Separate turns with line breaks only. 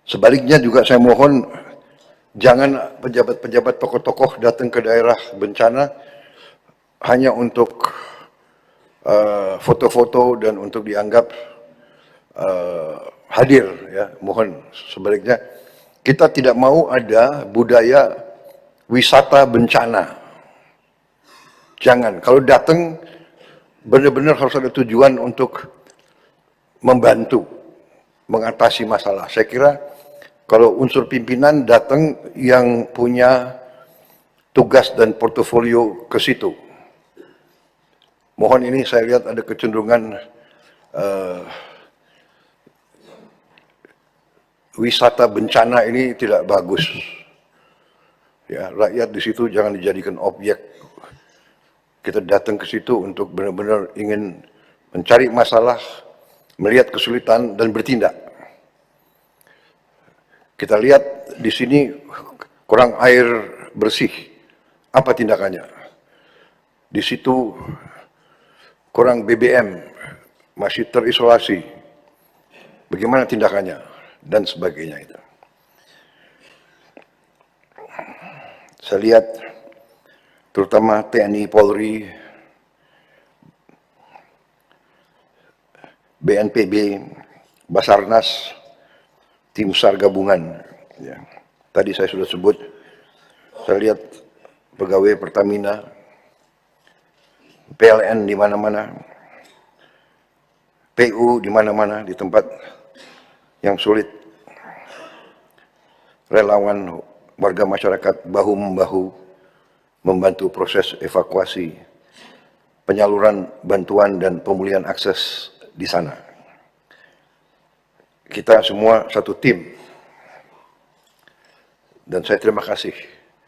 Sebaliknya juga saya mohon jangan pejabat-pejabat tokoh-tokoh datang ke daerah bencana hanya untuk foto-foto dan untuk dianggap hadir, ya. Mohon sebaliknya kita tidak mau ada budaya wisata bencana. Jangan, kalau datang benar-benar harus ada tujuan untuk membantu mengatasi masalah. Saya kira kalau unsur pimpinan datang yang punya tugas dan portofolio ke situ. Mohon ini saya lihat ada kecenderungan wisata bencana ini tidak bagus. Ya, rakyat di situ jangan dijadikan objek. Kita datang ke situ untuk benar-benar ingin mencari masalah, melihat kesulitan dan bertindak. Kita lihat di sini kurang air bersih. Apa tindakannya? Di situ kurang BBM, masih terisolasi. Bagaimana tindakannya? Dan sebagainya itu. Saya lihat terutama TNI, Polri, BNPB, Basarnas, tim SAR gabungan. Ya. Tadi saya sudah sebut, saya lihat pegawai Pertamina, PLN di mana-mana, PU di mana-mana, di tempat yang sulit. Relawan warga masyarakat bahu-membahu membantu proses evakuasi, penyaluran bantuan dan pemulihan akses di sana. Kita semua satu tim. Dan saya terima kasih